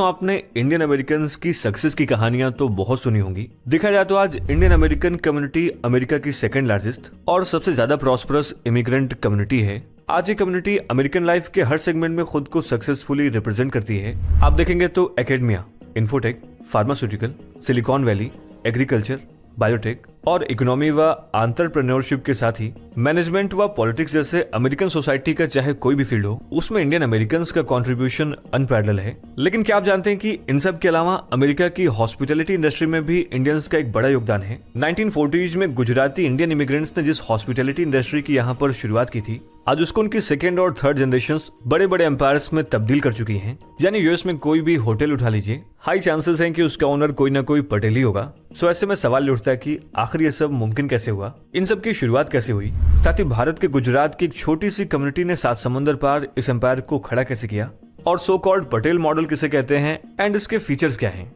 दोस्तों, आपने Indian American की सक्सेस की कहानियां तो बहुत सुनी होंगी। देखा जाए तो आज इंडियन अमेरिकन कम्युनिटी अमेरिका की सेकंड लार्जेस्ट और सबसे ज्यादा प्रॉस्परस इमिग्रेंट कम्युनिटी है। आज ये कम्युनिटी अमेरिकन लाइफ के हर सेगमेंट में खुद को सक्सेसफुली रिप्रेजेंट करती है। आप देखेंगे तो academia, infotech, pharmaceutical, silicon valley, agriculture, biotech और इकोनॉमी व एंटरप्रेन्योरशिप के साथ ही मैनेजमेंट व पॉलिटिक्स जैसे अमेरिकन सोसाइटी का चाहे कोई भी फील्ड हो, उसमें इंडियन अमेरिकन का कंट्रीब्यूशन अनपैरेलल है। लेकिन क्या आप जानते हैं कि इन सब के अलावा अमेरिका की हॉस्पिटैलिटी इंडस्ट्री में भी इंडियंस का एक बड़ा योगदान है। 1940s में गुजराती इंडियन इमिग्रेंट्स ने जिस हॉस्पिटैलिटी इंडस्ट्री की यहाँ पर शुरुआत की थी, आज उसको उनकी सेकेंड और थर्ड जनरेशन बड़े बड़े एम्पायर्स में तब्दील कर चुकी हैं। यानी यूएस में कोई भी होटल उठा लीजिए, हाई चांसेस हैं कि उसका ओनर कोई ना कोई पटेल ही होगा। सो ऐसे में सवाल उठता है कि आखिर ये सब मुमकिन कैसे हुआ, इन सब की शुरुआत कैसे हुई, साथ ही भारत के गुजरात की एक छोटी सी कम्युनिटी ने 7 समंदर पार इस एम्पायर को खड़ा कैसे किया, और सो कॉल्ड पटेल मॉडल किसे कहते हैं एंड इसके फीचर्स क्या हैं।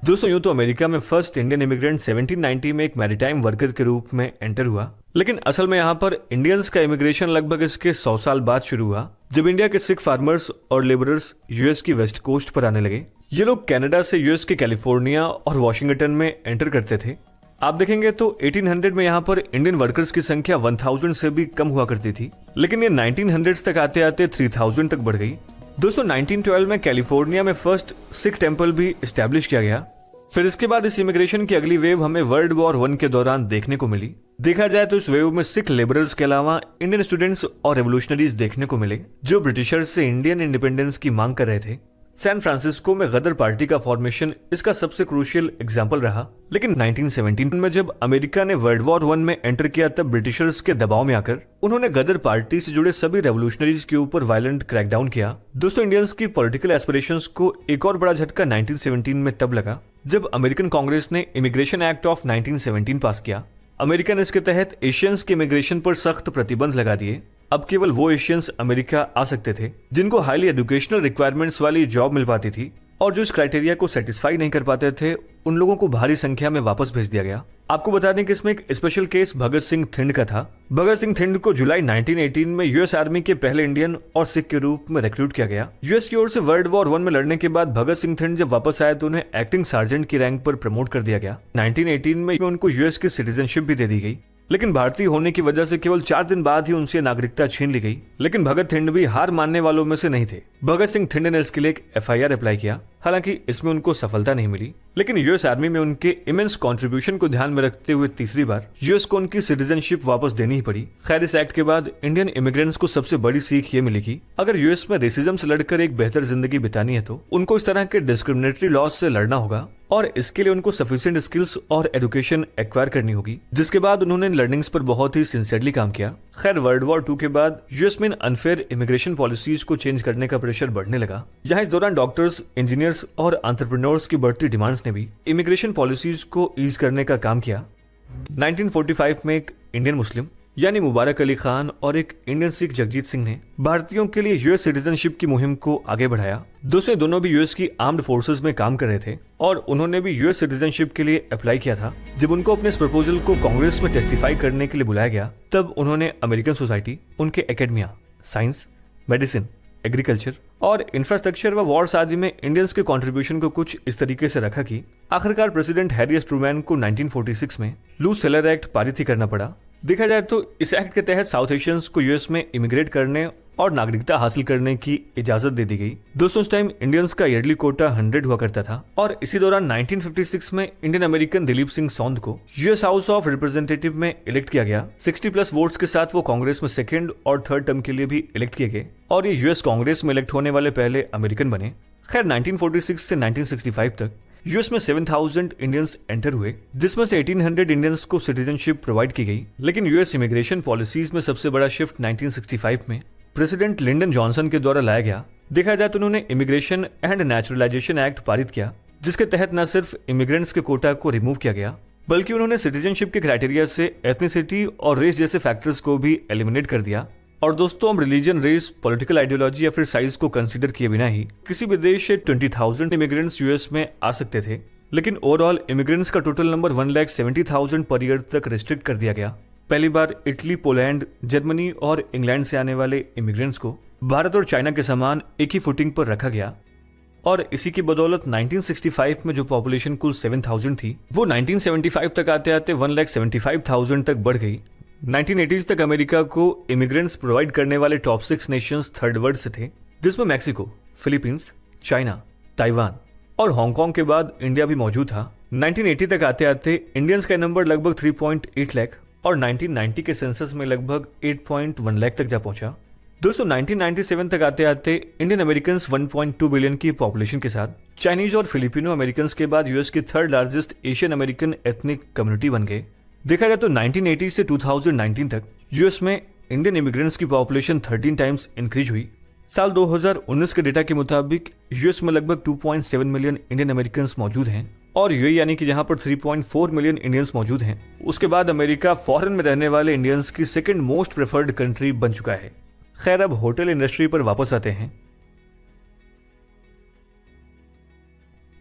दोस्तों, यूं तो अमेरिका में फर्स्ट इंडियन इमिग्रेंट 1790 में एक मैरीटाइम वर्कर के रूप में एंटर हुआ, लेकिन असल में यहाँ पर इंडियंस का इमिग्रेशन लगभग इसके 100 साल बाद शुरू हुआ, जब इंडिया के सिख फार्मर्स और लेबरर्स यूएस की वेस्ट कोस्ट पर आने लगे। ये लोग कनाडा से यूएस के कैलिफोर्निया और वॉशिंगटन में एंटर करते थे। आप देखेंगे तो 1800 में यहाँ पर इंडियन वर्कर्स की संख्या 1000 से भी कम हुआ करती थी, लेकिन ये 1900 तक आते आते 3000 तक बढ़ गई। दोस्तों, 1912 में कैलिफोर्निया में फर्स्ट सिख टेम्पल भी स्टैब्लिश किया गया। फिर इसके बाद इस इमिग्रेशन की अगली वेव हमें वर्ल्ड वॉर 1 के दौरान देखने को मिली। देखा जाए तो इस वेव में सिख लेबरर्स के अलावा इंडियन स्टूडेंट्स और रेवोल्यूशनरीज देखने को मिले, जो ब्रिटिशर्स से इंडियन इंडिपेंडेंस की मांग कर रहे थे। सैन फ्रांसिस्को में गदर पार्टी का फॉर्मेशन इसका सबसे क्रूशियल एग्जाम्पल रहा। लेकिन 1917 में जब अमेरिका ने वर्ल्ड वॉर 1 में एंटर किया, तब ब्रिटिशर्स के दबाव में आकर उन्होंने गदर पार्टी से जुड़े सभी रेवोल्यूशनरीज के ऊपर वायलेंट क्रैकडाउन किया। दोस्तों, इंडियंस की पॉलिटिकल एस्पिरेशंस को एक और बड़ा झटका 1917 में तब लगा जब अमेरिकन कांग्रेस ने इमिग्रेशन एक्ट ऑफ 1917 पास किया। अमेरिकन इसके तहत एशियंस के इमिग्रेशन पर सख्त प्रतिबंध लगा दिए। अब केवल वो एशियंस अमेरिका आ सकते थे जिनको हाईली एजुकेशनल रिक्वायरमेंट्स वाली जॉब मिल पाती थी, और जो इस क्राइटेरिया को सेटिस्फाई नहीं कर पाते थे उन लोगों को भारी संख्या में वापस भेज दिया गया। आपको बता दें कि इसमें एक स्पेशल केस भगत सिंह थिंड का था। भगत सिंह थिंड को जुलाई 1918 में यूएस आर्मी के पहले इंडियन और सिख के रूप में रिक्रूट किया गया। यूएस की ओर से वर्ल्ड वॉर 1 में लड़ने के बाद भगत सिंह थिंड जब वापस आए तो उन्हें एक्टिंग सार्जेंट की रैंक पर प्रमोट कर दिया गया। 1918 में उनको यूएस की सिटीजनशिप भी दे दी गई, लेकिन भारतीय होने की वजह से केवल 4 दिन बाद ही उनसे नागरिकता छीन ली गई। लेकिन भगत थिंड भी हार मानने वालों में से नहीं थे। भगत सिंह थिंड ने इसके लिए एक एफआईआर अप्लाई किया, हालांकि इसमें उनको सफलता नहीं मिली। लेकिन यूएस आर्मी में उनके इमेंस कंट्रीब्यूशन को ध्यान में रखते हुए तीसरी बार यूएस को उनकी सिटीजनशिप वापस देनी ही पड़ी। खैर, इस एक्ट के बाद इंडियन इमिग्रेंट्स को सबसे बड़ी सीख ये मिली कि अगर यूएस में रेसिज्म से लड़कर एक बेहतर जिंदगी बितानी है तो उनको इस तरह के डिस्क्रिमिनेटरी लॉज से लड़ना होगा, और इसके लिए उनको सफिशिएंट स्किल्स और एजुकेशन एक्वायर करनी होगी, जिसके बाद उन्होंने लर्निंग्स पर बहुत ही सिंसियरली काम किया। खैर, वर्ल्ड वॉर 2 के बाद यूएस में अनफेयर इमिग्रेशन पॉलिसीज को चेंज करने का प्रेशर बढ़ने लगा। यहाँ इस दौरान डॉक्टर्स, इंजीनियर्स और एंटरप्रेन्योर्स की बढ़ती डिमांड्स ने भी इमिग्रेशन पॉलिसीज को ईज करने का काम किया। 1945 में एक इंडियन मुस्लिम यानी मुबारक अली खान और एक इंडियन सिख जगजीत सिंह ने भारतीयों के लिए यूएस सिटीजनशिप की मुहिम को आगे बढ़ाया। दोस्तों, दोनों भी यूएस की आर्म्ड फोर्सेस में काम कर रहे थे और उन्होंने भी यूएस सिटीजनशिप के लिए अप्लाई किया था। जब उनको अपने इस प्रपोजल को कांग्रेस में टेस्टिफाई करने के लिए बुलाया गया, तब उन्होंने अमेरिकन सोसाइटी, उनके एकेडमिया, साइंस, मेडिसिन, एग्रीकल्चर और इंफ्रास्ट्रक्चर व वॉर्स आदि में इंडियंस के कंट्रीब्यूशन को कुछ इस तरीके से रखा कि आखिरकार प्रेसिडेंट हैरी एस ट्रूमैन को 1946 में लूज सेलर एक्ट पारित ही करना पड़ा। देखा जाए तो इस एक्ट के तहत साउथ एशियंस को यूएस में इमिग्रेट करने और नागरिकता हासिल करने की इजाजत दे दी गई। दोस्तों, उस टाइम इंडियंस का ईयरली कोटा 100 हुआ करता था, और इसी दौरान 1956 में इंडियन अमेरिकन दिलीप सिंह सौंद को यूएस हाउस ऑफ रिप्रेजेंटेटिव में इलेक्ट किया गया। 60+ वोट्स के साथ वो कांग्रेस में सेकेंड और थर्ड टर्म के लिए भी इलेक्ट किए गए, और ये यूएस कांग्रेस में इलेक्ट होने वाले पहले अमेरिकन बने। खैर, 1946 से 1965 तक यूएस में 7000 इंडियंस एंटर हुए, जिसमें से 1800 इंडियंस को सिटीजनशिप प्रोवाइड की गई। लेकिन यूएस इमिग्रेशन पॉलिसीज में सबसे बड़ा शिफ्ट 1965 में प्रेसिडेंट लिंडन जॉनसन के द्वारा लाया गया। देखा जाए तो उन्होंने इमिग्रेशन एंड नेचुरलाइजेशन एक्ट पारित किया, जिसके तहत न सिर्फ इमिग्रेंट्स के कोटा को रिमूव किया गया, बल्कि उन्होंने सिटीजनशिप के क्राइटेरिया से एथनिसिटी और रेस जैसे फैक्टर्स को भी एलिमिनेट कर दिया। और दोस्तों, हम रिलीजन, रेस, पॉलिटिकल आइडियोलॉजी या फिर साइज को कंसीडर किए बिना ही किसी भी देश से 20,000 इमिग्रेंट्स यूएस में आ सकते थे, लेकिन ओवरऑल इमिग्रेंट्स का टोटल नंबर 1,70,000 पर ईयर तक रिस्ट्रिक्ट कर दिया गया। पहली बार इटली, पोलैंड, जर्मनी और इंग्लैंड से आने वाले इमिग्रेंट्स को भारत और चाइना के समान एक ही फुटिंग पर रखा गया और इसी की बदौलत 1965 में जो पॉपुलेशन कुल 7,000 थी वो 1975 तक आते आते 1,75,000 तक बढ़ गई। 1980s तक अमेरिका को इमिग्रेंट्स प्रोवाइड करने वाले टॉप 6 नेशंस थर्ड वर्ल्ड से थे, जिसमें मैक्सिको, फिलीपींस, चाइना, ताइवान और हांगकांग के बाद इंडिया भी मौजूद था। 1980 तक आते आते इंडियंस का नंबर लगभग 3.8 लाख और 1990 के सेंसस में लगभग 8.1 लाख तक जा पहुंचा। दोस्तों 1997 तक आते आते इंडियन अमेरिकन 1.2 बिलियन की पॉपुलेशन के साथ चाइनीज और फिलिपिनो अमेरिकन के बाद यूएस की third largest Asian American ethnic community बन गए। देखा जाए तो 1980 से 2019 तक यूएस में इंडियन इमिग्रेंट्स की पॉपुलेशन 13 टाइम्स इंक्रीज हुई। साल 2019 के डेटा के मुताबिक यूएस में लगभग 2.7 मिलियन इंडियन अमेरिकन मौजूद हैं और यूएई यानी कि जहां पर 3.4 मिलियन इंडियंस मौजूद हैं, उसके बाद अमेरिका फॉरेन में रहने वाले इंडियंस की सेकंड मोस्ट प्रेफर्ड कंट्री बन चुका है। खैर, अब होटल इंडस्ट्री पर वापस आते हैं।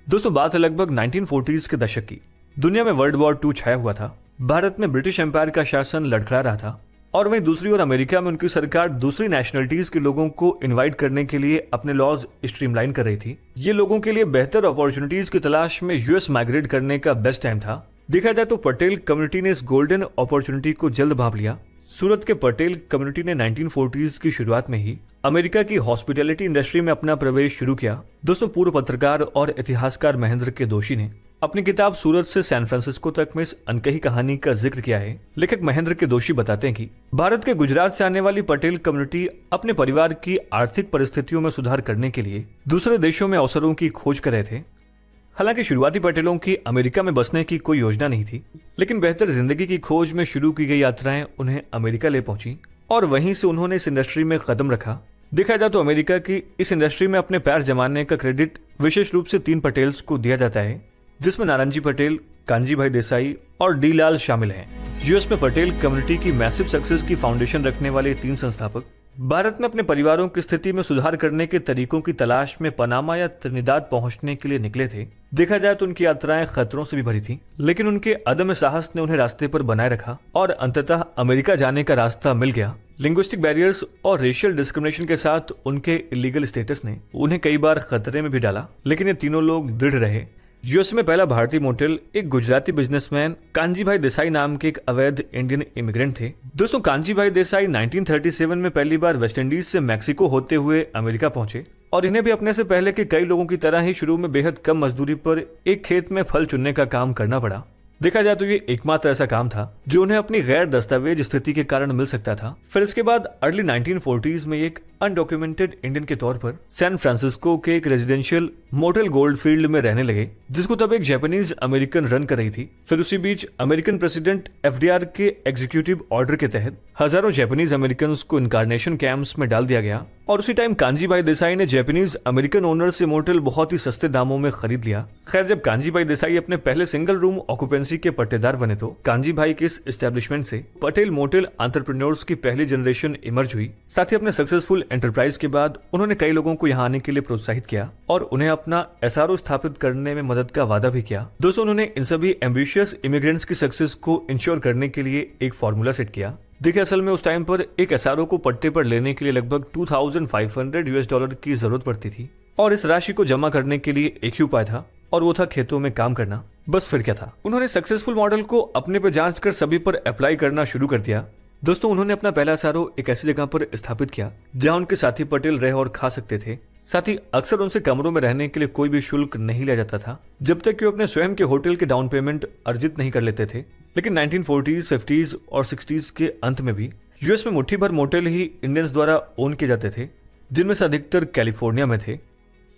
दोस्तों बात है लगभग 1940s के दशक की। दुनिया में वर्ल्ड वॉर 2 छाया हुआ था। भारत में ब्रिटिश एम्पायर का शासन लड़खड़ा रहा था और वहीं दूसरी ओर अमेरिका में उनकी सरकार दूसरी नेशनलिटीज के लोगों को इनवाइट करने के लिए अपने लॉज स्ट्रीमलाइन कर रही थी। ये लोगों के लिए बेहतर अपॉर्चुनिटीज की तलाश में यूएस माइग्रेट करने का बेस्ट टाइम था। देखा जाए तो पटेल कम्युनिटी ने इस गोल्डन अपॉर्चुनिटी को जल्द भांप लिया। सूरत के पटेल कम्युनिटी ने 1940s की शुरुआत में ही अमेरिका की हॉस्पिटैलिटी इंडस्ट्री में अपना प्रवेश शुरू किया। दोस्तों पूर्व पत्रकार और इतिहासकार महेंद्र के दोषी ने अपनी किताब सूरत से सैन फ्रांसिस्को तक में इस अनकही कहानी का जिक्र किया है। लेखक महेंद्र के दोषी बताते हैं कि भारत के गुजरात से आने वाली पटेल कम्युनिटी अपने परिवार की आर्थिक परिस्थितियों में सुधार करने के लिए दूसरे देशों में अवसरों की खोज कर रहे थे। हालांकि शुरुआती पटेलों की अमेरिका में बसने की कोई योजना नहीं थी, लेकिन बेहतर जिंदगी की खोज में शुरू की गई यात्राएं उन्हें अमेरिका ले पहुंची और वहीं से उन्होंने इस इंडस्ट्री में कदम रखा। देखा जाए तो अमेरिका की इस इंडस्ट्री में अपने पैर जमाने का क्रेडिट विशेष रूप से 3 पटेल्स को दिया जाता है, जिसमें नारायणजी पटेल, कांजी भाई देसाई और डी लाल शामिल हैं। यूएस में पटेल कम्युनिटी की मैसिव सक्सेस की फाउंडेशन रखने वाले 3 संस्थापक भारत में अपने परिवारों की स्थिति में सुधार करने के तरीकों की तलाश में पनामा या त्रिनिदाद पहुंचने के लिए निकले थे। देखा जाए तो उनकी यात्राएं खतरों से भी भरी थी, लेकिन उनके अदम्य साहस ने उन्हें रास्ते पर बनाए रखा और अंततः अमेरिका जाने का रास्ता मिल गया। लिंग्विस्टिक बैरियर्स और रेशियल डिस्क्रिमिनेशन के साथ उनके इलीगल स्टेटस ने उन्हें कई बार खतरे में भी डाला, लेकिन ये तीनों लोग दृढ़ रहे। यूएस में पहला भारतीय मोटेल एक गुजराती बिजनेसमैन कांजी भाई देसाई नाम के एक अवैध इंडियन इमिग्रेंट थे। दोस्तों कांजी भाई देसाई 1937 में पहली बार वेस्ट इंडीज से मैक्सिको होते हुए अमेरिका पहुंचे और इन्हें भी अपने से पहले के कई लोगों की तरह ही शुरू में बेहद कम मजदूरी पर एक खेत में फल चुनने का काम करना पड़ा। देखा जाए तो ये एकमात्र ऐसा काम था जो उन्हें अपनी गैर दस्तावेज स्थिति के कारण मिल सकता था। फिर इसके बाद अर्ली 1940s में एक अनडॉक्यूमेंटेड इंडियन के तौर पर सैन फ्रांसिस्को के एक रेजिडेंशियल मोटेल गोल्ड फील्ड में रहने लगे, जिसको तब एक जापानीज अमेरिकन रन कर रही थी। फिर उसी बीच अमेरिकन प्रेसिडेंट एफडीआर के एग्जीक्यूटिव ऑर्डर के तहत हजारों जापानीज अमेरिकन को इनकार्नेशन कैंप्स में डाल दिया गया और उसी टाइम कांजी भाई देसाई ने जापानीज अमेरिकन ओनर से मोटेल बहुत ही सस्ते दामों में खरीद लिया। खैर, जब कांजी भाई देसाई अपने पहले सिंगल रूम ऑक्यूपेंसी के पट्टेदार बने तो कांजी भाई के इस एस्टेब्लिशमेंट से पटेल मोटेल एंटरप्रेन्योर्स की पहली जनरेशन इमर्ज हुई। साथ ही अपने सक्सेसफुल एंटरप्राइज के बाद उन्होंने कई लोगों को यहाँ आने के लिए प्रोत्साहित किया और उन्हें अपना एसआरओ स्थापित करने में मदद का वादा भी किया। दोस्तों उन्होंने इन सभी एम्बिशियस इमिग्रेंट्स की सक्सेस को इंश्योर करने के लिए एक फॉर्मूला सेट किया। देखिए, असल में उस टाइम पर एक एसआरओ को पट्टे पर लेने के लिए लगभग $2,500 की जरूरत पड़ती थी और इस राशि को जमा करने के लिए एक ही उपाय था और वो था खेतों में काम करना। बस फिर क्या था, उन्होंने सक्सेसफुल मॉडल को अपने पर जांच कर सभी पर अप्लाई करना शुरू कर दिया। दोस्तों उन्होंने अपना पहला एसआरओ एक ऐसी जगह पर स्थापित किया जहां उनके साथी पटेल रह और खा सकते थे। साथ ही अक्सर उनसे कमरों में रहने के लिए कोई भी शुल्क नहीं लिया जाता था जब तक कि वो अपने स्वयं के होटल के डाउन पेमेंट अर्जित नहीं कर लेते थे। लेकिन 1940s, 50s और 60s के अंत में भी यूएस में मुट्ठी भर मोटेल ही इंडियंस द्वारा ओन किए जाते थे, जिनमें से अधिकतर कैलिफोर्निया में थे।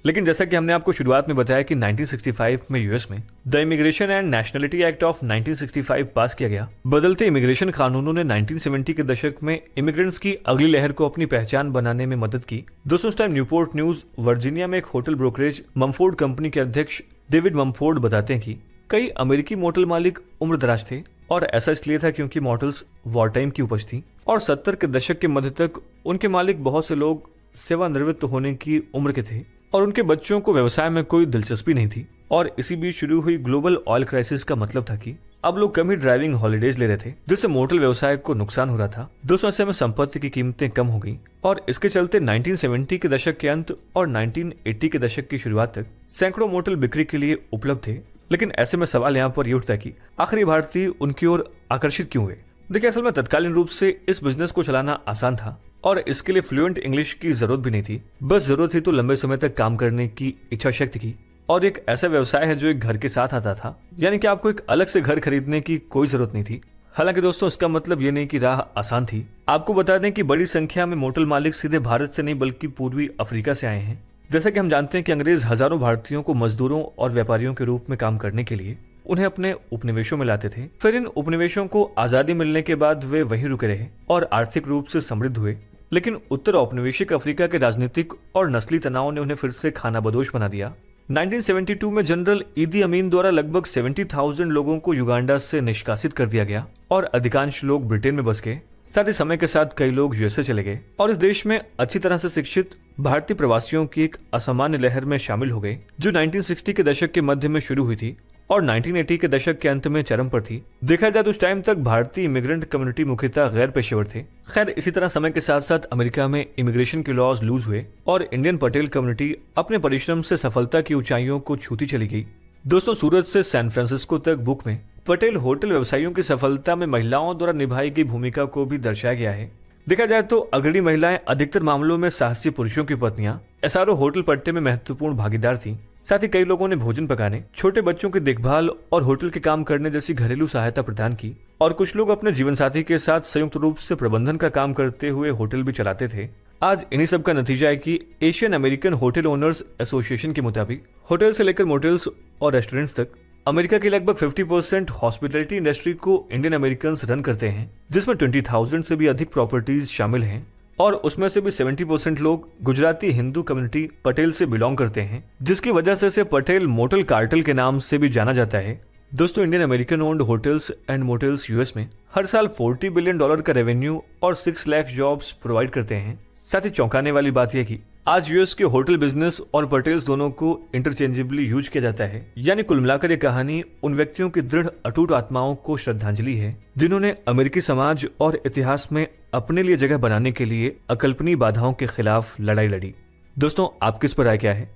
लेकिन जैसा कि हमने आपको शुरुआत में बताया कि 1965 में यूएस में the immigration and nationality act of 1965 पास किया गया। बदलते इमिग्रेशन कानूनों ने 1970 के दशक में इमिग्रेंट्स की अगली लहर को अपनी पहचान बनाने में मदद की। दोस्तों उस टाइम न्यूपोर्ट न्यूज वर्जीनिया में एक होटल ब्रोकरेज ममफोर्ड कंपनी के अध्यक्ष डेविड ममफोर्ड बताते हैं कि कई अमेरिकी मोटेल मालिक उम्रदराज थे और ऐसा इसलिए था क्योंकि मॉडल्स वॉर टाइम की उपज थी और 70 के दशक के मध्य तक उनके मालिक बहुत से लोग सेवानिवृत्त होने की उम्र के थे और उनके बच्चों को व्यवसाय में कोई दिलचस्पी नहीं थी। और इसी बीच शुरू हुई ग्लोबल ऑयल क्राइसिस का मतलब था कि अब लोग कम ही ड्राइविंग हॉलीडेज ले रहे थे, जिससे मोटर व्यवसाय को नुकसान हो रहा था। दोस्तों ऐसे में संपत्ति की कीमतें कम हो गई और इसके चलते 1970 के दशक के अंत और 1980 के दशक की शुरुआत तक सैकड़ों मोटर बिक्री के लिए उपलब्ध थे। लेकिन ऐसे में सवाल यहाँ पर ये उठता है कि आखिर भारतीय उनकी ओर आकर्षित क्यों हुए। देखिए, असल में तत्कालीन रूप से इस बिजनेस को चलाना आसान था और इसके लिए फ्लुएंट इंग्लिश की जरूरत भी नहीं थी। बस जरूरत थी तो लंबे समय तक काम करने की इच्छा शक्ति की, और एक ऐसा व्यवसाय है जो एक घर के साथ आता था, यानी कि आपको एक अलग से घर खरीदने की कोई जरूरत नहीं थी। हालांकि दोस्तों इसका मतलब ये नहीं कि राह आसान थी। आपको बता दें कि बड़ी संख्या में मोटर मालिक सीधे भारत से नहीं बल्कि पूर्वी अफ्रीका से आए हैं। जैसा कि हम जानते हैं कि अंग्रेज हजारों भारतीयों को मजदूरों और व्यापारियों के रूप में काम करने के लिए उन्हें अपने उपनिवेशों में लाते थे। फिर इन उपनिवेशों को आजादी मिलने के बाद वे वहीं रुके रहे और आर्थिक रूप से समृद्ध हुए। लेकिन उत्तर औपनिवेशिक अफ्रीका के राजनीतिक और नस्ली तनाव ने उन्हें फिर से खानाबदोश बना दिया। 1972 में जनरल ईदी अमीन द्वारा लगभग 70,000 लोगों को युगांडा से निष्कासित कर दिया गया और अधिकांश लोग ब्रिटेन में बस गए। साथ ही समय के साथ कई लोग यूएसए चले गए और इस देश में अच्छी तरह से शिक्षित भारतीय प्रवासियों की एक असामान्य लहर में शामिल हो गए, जो 1960 के दशक के मध्य में शुरू हुई थी और 1980 के दशक के अंत में चरम पर थी। देखा जाए तो उस टाइम तक भारतीय इमिग्रेंट कम्युनिटी मुख्यतः गैर पेशेवर थे। खैर, इसी तरह समय के साथ साथ अमेरिका में इमिग्रेशन के लॉज लूज हुए और इंडियन पटेल कम्युनिटी अपने परिश्रम से सफलता की ऊंचाइयों को छूती चली गई। दोस्तों, सूरत से सैन फ्रांसिस्को तक बुक में पटेल होटल व्यवसायियों की सफलता में महिलाओं द्वारा निभाई गई भूमिका को भी दर्शाया गया है। देखा जाए तो अग्रणी महिलाएं अधिकतर मामलों में साहसी पुरुषों की पत्नियां एसआरओ होटल पट्टे में महत्वपूर्ण भागीदार थीं। साथ ही कई लोगों ने भोजन पकाने, छोटे बच्चों की देखभाल और होटल के काम करने जैसी घरेलू सहायता प्रदान की, और कुछ लोग अपने जीवनसाथी के साथ संयुक्त रूप से प्रबंधन का काम करते हुए होटल भी चलाते थे। आज इन्हीं सब का नतीजा है कि Asian American hotel owners association के मुताबिक होटल से लेकर मोटेल्स और रेस्टोरेंट्स तक अमेरिका की लगभग 50% हॉस्पिटैलिटी इंडस्ट्री को इंडियन अमेरिकन रन करते हैं, जिसमें 20,000 से भी अधिक प्रॉपर्टीज शामिल हैं और उसमें से भी 70% लोग गुजराती हिंदू कम्युनिटी पटेल से बिलोंग करते हैं, जिसकी वजह से इसे पटेल मोटल कार्टेल के नाम से भी जाना जाता है। दोस्तों, Indian American owned hotels and motels US में हर साल $40 बिलियन का रेवेन्यू और 6 लाख जॉब्स प्रोवाइड करते हैं। साथ ही चौंकाने वाली बात यह कि आज यूएस के होटल बिजनेस और पटेल्स दोनों को इंटरचेंजेबली यूज किया जाता है। यानी कुल मिलाकर ये कहानी उन व्यक्तियों की दृढ़ अटूट आत्माओं को श्रद्धांजलि है, जिन्होंने अमेरिकी समाज और इतिहास में अपने लिए जगह बनाने के लिए अकल्पनीय बाधाओं के खिलाफ लड़ाई लड़ी। दोस्तों, आपकी इस पर राय क्या है?